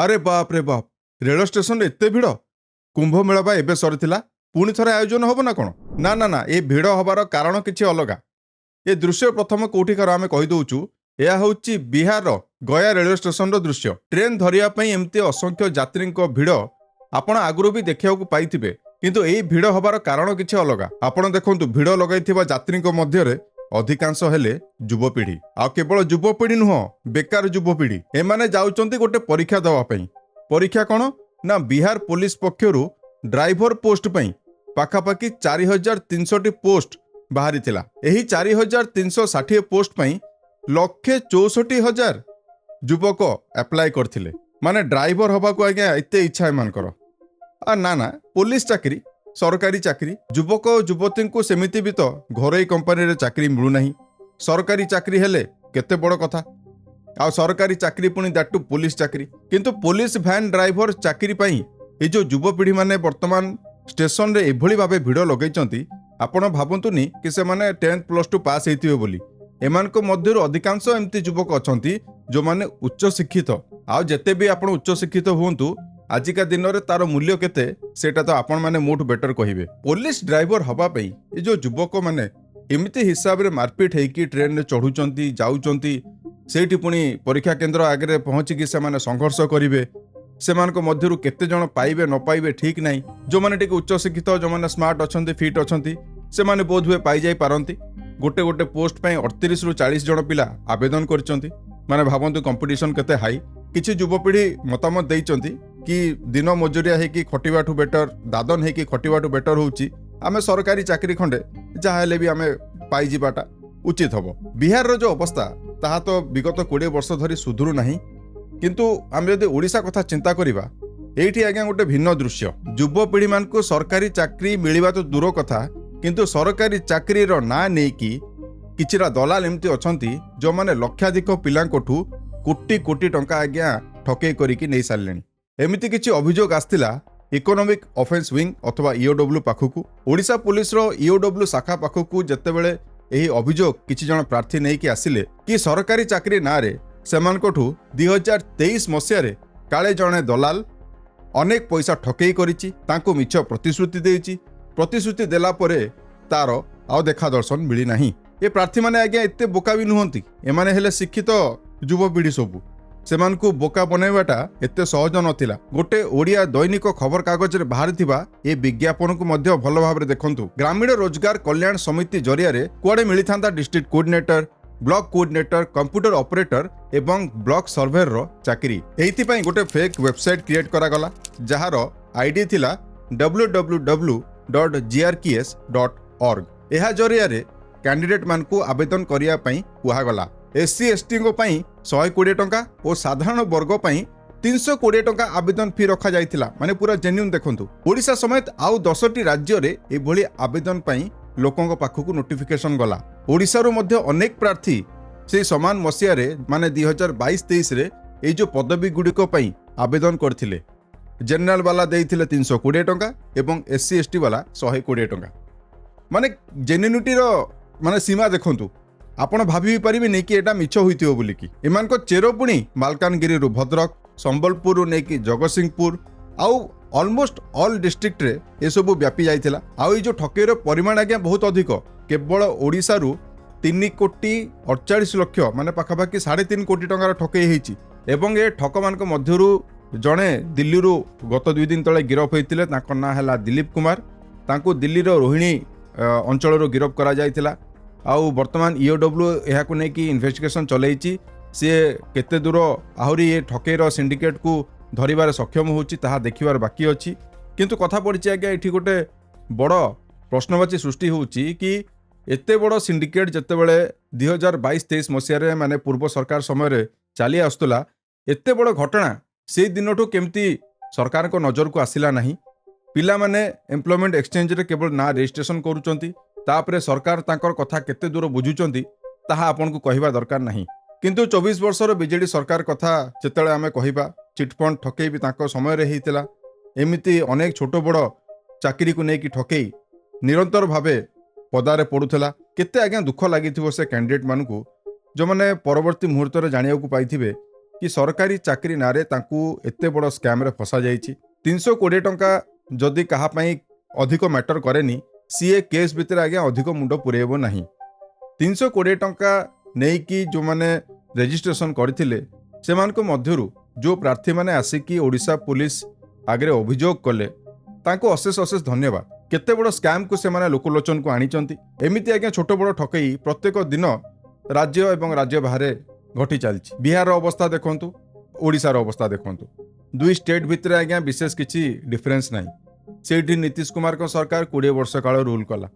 ଆରେ ବାପ ରେ ବାପ, ରେଳ ଷ୍ଟେସନରେ ଏତେ ଭିଡ଼। କୁମ୍ଭ ମେଳା ବା ଏବେ ସରିଥିଲା, ପୁଣି ଥରେ ଆୟୋଜନ ହବ ନା କ'ଣ? ନା ନା ନା, ଏ ଭିଡ଼ ହବାର କାରଣ କିଛି ଅଲଗା। ଏ ଦୃଶ୍ୟ ପ୍ରଥମ କୋଉଠିକାର ଆମେ କହିଦେଉଛୁ। ଏହା ହେଉଛି ବିହାରର ଗୟା ରେଳ ଷ୍ଟେସନର ଦୃଶ୍ୟ। ଟ୍ରେନ୍ ଧରିବା ପାଇଁ ଏମିତି ଅସଂଖ୍ୟ ଯାତ୍ରୀଙ୍କ ଭିଡ଼ ଆପଣ ଆଗରୁ ବି ଦେଖିବାକୁ ପାଇଥିବେ, କିନ୍ତୁ ଏହି ଭିଡ଼ ହବାର କାରଣ କିଛି ଅଲଗା। ଆପଣ ଦେଖନ୍ତୁ, ଭିଡ଼ ଲଗାଇଥିବା ଯାତ୍ରୀଙ୍କ ମଧ୍ୟରେ ଅଧିକାଂଶ ହେଲେ ଯୁବପିଢ଼ି। ଆଉ କେବଳ ଯୁବପିଢ଼ି ନୁହଁ, ବେକାର ଯୁବପିଢ଼ି। ଏମାନେ ଯାଉଛନ୍ତି ଗୋଟେ ପରୀକ୍ଷା ଦେବା ପାଇଁ। ପରୀକ୍ଷା କ'ଣ? ନା ବିହାର ପୋଲିସ ପକ୍ଷରୁ ଡ୍ରାଇଭର ପୋଷ୍ଟ ପାଇଁ ପାଖାପାଖି 4360ଟି ପୋଷ୍ଟ ବାହାରିଥିଲା। ଏହି 4360 ପୋଷ୍ଟ ପାଇଁ 1,64,000 ଯୁବକ ଆପ୍ଲାଏ କରିଥିଲେ। ମାନେ ଡ୍ରାଇଭର ହବାକୁ ଆଜ୍ଞା ଏତେ ଇଚ୍ଛା ଏମାନଙ୍କର। ନା ନା, ପୋଲିସ ଚାକିରି, ସରକାରୀ ଚାକିରି। ଯୁବକ ଓ ଯୁବତୀଙ୍କୁ ସେମିତି ବି ତ ଘରୋଇ କମ୍ପାନୀରେ ଚାକିରି ମିଳୁନାହିଁ। ସରକାରୀ ଚାକିରି ହେଲେ କେତେ ବଡ଼ କଥା। ଆଉ ସରକାରୀ ଚାକିରି ପୁଣି ଦ୍ୟାଟ୍ ପୋଲିସ ଚାକିରି। କିନ୍ତୁ ପୋଲିସ ଭ୍ୟାନ୍ ଡ୍ରାଇଭର ଚାକିରି ପାଇଁ এই ଯେଉଁ ଯୁବପିଢ଼ିମାନେ ବର୍ତ୍ତମାନ ଷ୍ଟେସନରେ ଏଭଳି ଭାବେ ଭିଡ଼ ଲଗାଇଛନ୍ତି, ଆପଣ ଭାବନ୍ତୁନି କି ସେମାନେ 10th +2 ପାସ୍ ହେଇଥିବେ ବୋଲି। ଏମାନଙ୍କ ମଧ୍ୟରୁ ଅଧିକାଂଶ ଏମିତି ଯୁବକ ଅଛନ୍ତି ଯେଉଁମାନେ ଉଚ୍ଚଶିକ୍ଷିତ। ଆଉ ଯେତେ ବି ଆପଣ ଉଚ୍ଚଶିକ୍ଷିତ ହୁଅନ୍ତୁ, ଆଜିକା ଦିନରେ ତାର ମୂଲ୍ୟ କେତେ ସେଇଟା ତ ଆପଣମାନେ ମୋଠୁ ବେଟର କହିବେ। ପୋଲିସ ଡ୍ରାଇଭର ହେବା ପାଇଁ ଏ ଯେଉଁ ଯୁବକମାନେ ଏମିତି ହିସାବରେ ମାରପିଟ ହେଇକି ଟ୍ରେନରେ ଚଢ଼ୁଛନ୍ତି, ଯାଉଛନ୍ତି, ସେଇଠି ପୁଣି ପରୀକ୍ଷା କେନ୍ଦ୍ର ଆଗରେ ପହଞ୍ଚିକି ସେମାନେ ସଂଘର୍ଷ କରିବେ। ସେମାନଙ୍କ ମଧ୍ୟରୁ କେତେ ଜଣ ପାଇବେ ନ ପାଇବେ ଠିକ୍ ନାହିଁ। ଯେଉଁମାନେ ଟିକେ ଉଚ୍ଚଶିକ୍ଷିତ, ଯେଉଁମାନେ ସ୍ମାର୍ଟ ଅଛନ୍ତି, ଫିଟ୍ ଅଛନ୍ତି, ସେମାନେ ବୋଧହୁଏ ପାଇଯାଇ ପାରନ୍ତି। ଗୋଟେ ଗୋଟେ ପୋଷ୍ଟ ପାଇଁ 38ରୁ 40 ଜଣ ପିଲା ଆବେଦନ କରିଛନ୍ତି। ମାନେ ଭାବନ୍ତୁ କମ୍ପିଟିସନ୍ କେତେ ହାଇ। କିଛି ଯୁବପିଢ଼ି ମତାମତ ଦେଇଛନ୍ତି କି ଦିନ ମଜୁରିଆ ହେଇକି ଖଟିବାଠୁ ବେଟର, ଦାଦନ ହେଇକି ଖଟିବାଠୁ ବେଟର ହେଉଛି ଆମେ ସରକାରୀ ଚାକିରି ଖଣ୍ଡେ ଯାହା ହେଲେ ବି ଆମେ ପାଇଯିବାଟା ଉଚିତ ହେବ। ବିହାରର ଯେଉଁ ଅବସ୍ଥା ତାହା ତ ବିଗତ 20 ବର୍ଷ ଧରି ସୁଧୁରୁ ନାହିଁ। କିନ୍ତୁ ଆମେ ଯଦି ଓଡ଼ିଶା କଥା ଚିନ୍ତା କରିବା, এইଠି ଆଜ୍ଞା ଗୋଟେ ଭିନ୍ନ ଦୃଶ୍ୟ। ଯୁବପିଢ଼ିମାନଙ୍କୁ ସରକାରୀ ଚାକିରି ମିଳିବା ତ ଦୂର କଥା, କିନ୍ତୁ ସରକାରୀ ଚାକିରିର ନାଁ ନେଇକି କିଛିଟା ଦଲାଲ ଏମିତି ଅଛନ୍ତି ଯେଉଁମାନେ ଲକ୍ଷାଧିକ ପିଲାଙ୍କଠୁ କୋଟି କୋଟି ଟଙ୍କା ଆଜ୍ଞା ଠକେଇ କରିକି ନେଇ ସାରିଲେଣି। ଏମିତି କିଛି ଅଭିଯୋଗ ଆସିଥିଲା ଇକୋନୋମିକ୍ ଅଫେନ୍ସ ୱିଙ୍ଗ ଅଥବା ଇଓଡବ୍ଲ୍ୟୁ ପାଖକୁ। ଓଡ଼ିଶା ପୁଲିସର ଇଓଡବ୍ଲ୍ୟୁ ଶାଖା ପାଖକୁ ଯେତେବେଳେ ଏହି ଅଭିଯୋଗ କିଛି ଜଣ ପ୍ରାର୍ଥୀ ନେଇକି ଆସିଲେ କି ସରକାରୀ ଚାକିରି ନାଁରେ ସେମାନଙ୍କଠୁ 2023 ମସିହାରେ କାଳେ ଜଣେ ଦଲାଲ ଅନେକ ପଇସା ଠକେଇ କରିଛି, ତାଙ୍କୁ ମିଛ ପ୍ରତିଶ୍ରୁତି ଦେଇଛି। ପ୍ରତିଶ୍ରୁତି ଦେଲା ପରେ ତାର ଆଉ ଦେଖା ଦର୍ଶନ ମିଳିନାହିଁ। ଏ ପ୍ରାର୍ଥୀମାନେ ଆଜ୍ଞା ଏତେ ବୋକା ବି ନୁହନ୍ତି। ଏମାନେ ହେଲେ ଶିକ୍ଷିତ ଯୁବପିଢ଼ି ସବୁ। ସେମାନଙ୍କୁ ବୋକା ବନାଇବାଟା ଏତେ ସହଜ ନଥିଲା। ଗୋଟେ ଓଡ଼ିଆ ଦୈନିକ ଖବରକାଗଜରେ ବାହାରିଥିବା ଏ ବିଜ୍ଞାପନକୁ ମଧ୍ୟ ଭଲ ଭାବରେ ଦେଖନ୍ତୁ। ଗ୍ରାମୀଣ ରୋଜଗାର କଲ୍ୟାଣ ସମିତି ଜରିଆରେ କୁଆଡ଼େ ମିଳିଥାନ୍ତା district coordinator, block coordinator, computer operator ଏବଂ ବ୍ଲକ ସର୍ଭେୟରର ଚାକିରି। ଏଇଥିପାଇଁ ଗୋଟେ ଫେକ୍ ୱେବସାଇଟ୍ କ୍ରିଏଟ୍ କରାଗଲା, ଯାହାର ଆଇଡି ଥିଲା www.grks.org। ଏହା ଜରିଆରେ କ୍ୟାଣ୍ଡିଡେଟ୍ମାନଙ୍କୁ ଆବେଦନ କରିବା ପାଇଁ କୁହାଗଲା। SC STଙ୍କ ପାଇଁ 120 ଟଙ୍କା ଓ ସାଧାରଣ ବର୍ଗ ପାଇଁ 320 ଟଙ୍କା ଆବେଦନ ଫି ରଖାଯାଇଥିଲା। ମାନେ ପୁରା ଜେନ୍ୟୁନ୍। ଦେଖନ୍ତୁ, ଓଡ଼ିଶା ସମେତ ଆଉ 10ଟି ରାଜ୍ୟରେ ଏଭଳି ଆବେଦନ ପାଇଁ ଲୋକଙ୍କ ପାଖକୁ ନୋଟିଫିକେସନ ଗଲା। ଓଡ଼ିଶାରୁ ମଧ୍ୟ ଅନେକ ପ୍ରାର୍ଥୀ ସେହି ସମାନ ମସିହାରେ ମାନେ 2022-23ରେ ଏଇ ଯେଉଁ ପଦବୀ ଗୁଡ଼ିକ ପାଇଁ ଆବେଦନ କରିଥିଲେ। ଜେନେରାଲ ବାଲା ଦେଇଥିଲେ 320 ଟଙ୍କା ଏବଂ SC ST ବାଲା 120 ଟଙ୍କା। ମାନେ ଜେନ୍ୟୁନିଟିର ମାନେ ସୀମା ଦେଖନ୍ତୁ। ଆପଣ ଭାବି ପାରିବେନି କି ଏଇଟା ମିଛ ହୋଇଥିବ ବୋଲିକି। ଏମାନଙ୍କ ଚେର ପୁଣି ମାଲକାନଗିରିରୁ ଭଦ୍ରକ, ସମ୍ବଲପୁରରୁ ନେଇକି ଜଗତସିଂହପୁର ଆଉ ଅଲମୋଷ୍ଟ ଅଲ୍ ଡିଷ୍ଟ୍ରିକ୍ଟରେ ଏସବୁ ବ୍ୟାପି ଯାଇଥିଲା। ଆଉ ଏଇ ଯେଉଁ ଠକେଇର ପରିମାଣ ଆଜ୍ଞା ବହୁତ ଅଧିକ। କେବଳ ଓଡ଼ିଶାରୁ 3,48,00,000 ମାନେ ପାଖାପାଖି 3.5 କୋଟି ଟଙ୍କାର ଠକେଇ ହେଇଛି। ଏବଂ ଏ ଠକମାନଙ୍କ ମଧ୍ୟରୁ ଜଣେ ଦିଲ୍ଲୀରୁ ଗତ 2 ଦିନ ତଳେ ଗିରଫ ହୋଇଥିଲେ। ତାଙ୍କ ନାଁ ହେଲା ଦିଲ୍ଲୀପ କୁମାର। ତାଙ୍କୁ ଦିଲ୍ଲୀର ରୋହିଣୀ ଅଞ୍ଚଳରୁ ଗିରଫ କରାଯାଇଥିଲା। ଆଉ ବର୍ତ୍ତମାନ ଇଓଡବ୍ଲ୍ୟୁ ଏହାକୁ ନେଇକି ଇନଭେଷ୍ଟିଗେସନ ଚଲେଇଛି। ସିଏ କେତେ ଦୂର ଆହୁରି ଏ ଠକେଇର ସିଣ୍ଡିକେଟକୁ ଧରିବାରେ ସକ୍ଷମ ହେଉଛି ତାହା ଦେଖିବାର ବାକି ଅଛି। କିନ୍ତୁ କଥା ପଡ଼ିଛି ଆଜ୍ଞା, ଏଠି ଗୋଟେ ବଡ଼ ପ୍ରଶ୍ନବାଚୀ ସୃଷ୍ଟି ହେଉଛି କି ଏତେ ବଡ଼ ସିଣ୍ଡିକେଟ୍ ଯେତେବେଳେ 2022-23 ମସିହାରେ ମାନେ ପୂର୍ବ ସରକାର ସମୟରେ ଚାଲି ଆସୁଥିଲା, ଏତେ ବଡ଼ ଘଟଣା ସେଇ ଦିନଠୁ କେମିତି ସରକାରଙ୍କ ନଜରକୁ ଆସିଲା ନାହିଁ। ପିଲାମାନେ ଏମ୍ପ୍ଲୟମେଣ୍ଟ ଏକ୍ସଚେଞ୍ଜରେ କେବଳ ନାଁ ରେଜିଷ୍ଟ୍ରେସନ କରୁଛନ୍ତି। ତାପରେ ସରକାର ତାଙ୍କର କଥା କେତେ ଦୂର ବୁଝୁଛନ୍ତି ତାହା ଆପଣଙ୍କୁ କହିବା ଦରକାର ନାହିଁ। କିନ୍ତୁ 24 ବର୍ଷର ବିଜେଡି ସରକାର କଥା ଯେତେବେଳେ ଆମେ କହିବା, ଚିଟଫଣ୍ଡ ଠକେଇ ବି ତାଙ୍କ ସମୟରେ ହେଇଥିଲା। ଏମିତି ଅନେକ ଛୋଟ ବଡ଼ ଚାକିରିକୁ ନେଇକି ଠକେଇ ନିରନ୍ତର ଭାବେ ପଦାରେ ପଡ଼ୁଥିଲା। କେତେ ଆଜ୍ଞା ଦୁଃଖ ଲାଗିଥିବ ସେ କ୍ୟାଣ୍ଡିଡେଟ୍ ମାନଙ୍କୁ, ଯେଉଁମାନେ ପରବର୍ତ୍ତୀ ମୁହୂର୍ତ୍ତରେ ଜାଣିବାକୁ ପାଇଥିବେ कि सरकारी चाकरी नारे तांकू एते बड़ स्कैम रे फसा जाइछि 320 टंका जदि कहा पई अधिक मैटर करेनी सीए केस भितर आज्ञा अधिक मुंड पुरेबो नहीं 320 टंका नेकी जो माने रेजिस्ट्रेशन करथिले सेमानको मध्यरु जो प्रार्थी माने आसिकी ओडिशा पुलिस आगे अभियोग कले तांको अशेष अशेष धन्यवाद केते बड़ स्कैम को से माने लोकलोचन को आनिचंती एमिति आज्ञा छोट बड़ ठकई प्रत्येक दिन राज्य एवं राज्य बाहर घटी चलछि बिहार अवस्था देखंतु ओडिशार अवस्था देखंतु दुई स्टेट भितर आज्ञा विशेष किछि डिफरेंस नाही सेठी नीतीश कुमार को सरकार 20 वर्ष काल रूल कला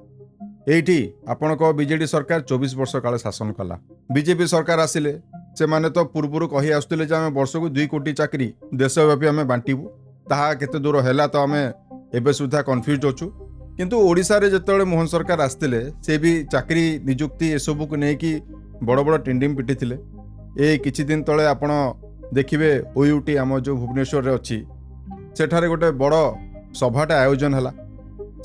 एठी आपनको बीजेडी सरकार 24 वर्ष काल शासन कला बीजेपी सरकार आसिले से माने तो पूर्वरु कहि आस्तले जे हम वर्ष को 2 कोटी चाकरी देशव्यापी हमें बांटीबू ताहा केते दूर हैला तो हमें एबे सुधा कन्फ्यूज अछु किंतु ओडिसा रे जेतेबेले मोहन सरकार आस्तिले से भी चाकरी नियुक्ति एसबू को नेकी बड़ बड़ टिंडिम पिटी थिले ए किछि दिन तळे आपण देखिबे ओयूटी आम जो भुवनेश्वर रे अछि सेठारे गोटे बड़ सभाटा आयोजन हला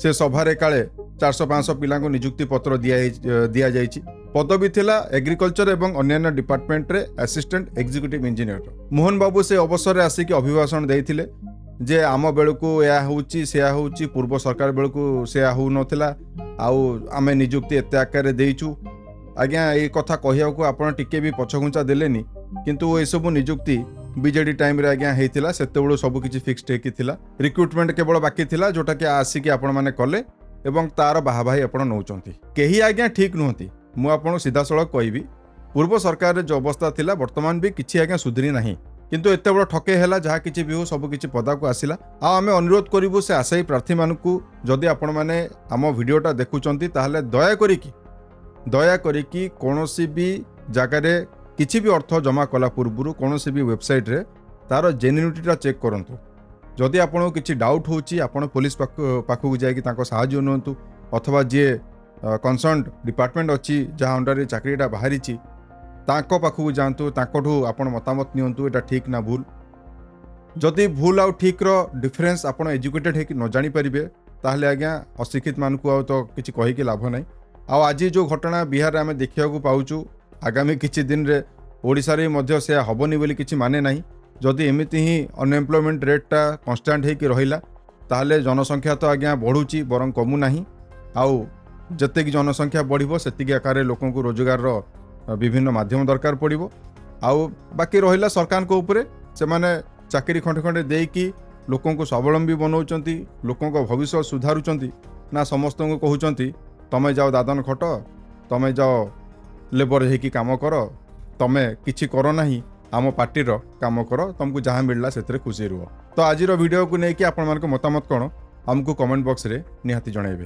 से सभारे काले 400-500 पिला को नियुक्ति पत्र दिया जाइछि पदवी थिला एग्रीकल्चर एवं अन्य डिपार्टमेंट रे असिस्टेंट एग्जीक्यूटिव इंजीनियर मोहन बाबू से अवसर रे आसिक अभिभाषण देइथिले जे आम बेलू या होउची सेया होउची पूर्व सरकार बेलू सेया हो नथिला आउ आमे नियुक्ति एते आकार देइछु आज्ञा ये कथा कहिया को आपण टिके भी पछघुंचा देलेनी किंतु ए सब नियुक्ति बीजेडी टाइम रे आज्ञा हेतिला सेते बेलू सब किछि फिक्स्ड हेकी थिला रिक्रुटमेंट केवल बाकी थिला जोटा कि आसिकी आपण माने कले एवं तार बाहाबाही आपण नौचंती केही आज्ञा ठीक नुहंती मु आपण सीधा सळक कहबी पूर्व सरकार रे जो अवस्था थिला वर्तमान भी किछि आज्ञा सुधरी नाही किंतु एते बड़ ठके हैला जहा किछि भी हो सब किछि पदा को आसिला आ हमें अनुरोध करिवु से आशायी प्रार्थी मानकू जदि आपण माने आम वीडियोटा देखुचंती ताहले दया करिकी कोनोसी भी जगह रे किछि भी अर्थ जमा कला पूर्वरु कोनोसी भी वेबसाइट रे तार जेन्युइनिटीटा चेक करंतु जदि आपन किछि डाउट होची आपन पुलिस पाखु जाय कि ताको सहाय्य नंतु अथवा जे कंसर्न डिपार्टमेंट अछि जहा अंडर चाकरीटा बाहरीची ताको पाखु जानतु ताकोठु आपन मतामत नियंतु एटा ठीक ना भूल जदि भूल आउ ठीक रो डिफरेंस आपन एजुकेटेड है कि न जानि परिबे ताहले आज्ञा अशिक्षित मानकु आ तो किछि कहि कि लाभ नै आ आज जो घटना बिहार रे हमें देखिया को पाउचु आगामी किछि दिन रे ओडिसा रे मध्य से हबनी बोली किछि माने नाही जदि एमिति ही अनएम्प्लॉयमेंट रेटटा कांस्टेंट है कि रहिला ताहले जनसंख्या तो आज्ञा बढ़ुची बरं कमु नाही आउ जते कि जनसंख्या बढ़िबो सेतिक आकार लोकन को रोजगार रो विभिन्न माध्यम दरकार पड़िबो आउ बाकी रहिला सरकार को ऊपर से माने चाकरी खंडे खंडे देकी लोकन को स्वावलंबी बनौचंती लोकन को भविष्य सुधारुचंती ना समस्त को कहउचंती तमे जाओ दादन खट तमे जाओ लेबर हेकी काम कर तमे किछि करो नाही आम पार्टीर काम कर तुमको जहाँ मिलला से खुशी रुह तो आज वीडियो को लेकिन आपण मान मतामत कौन हमको कमेंट बॉक्स रे निहाती जणाइबे।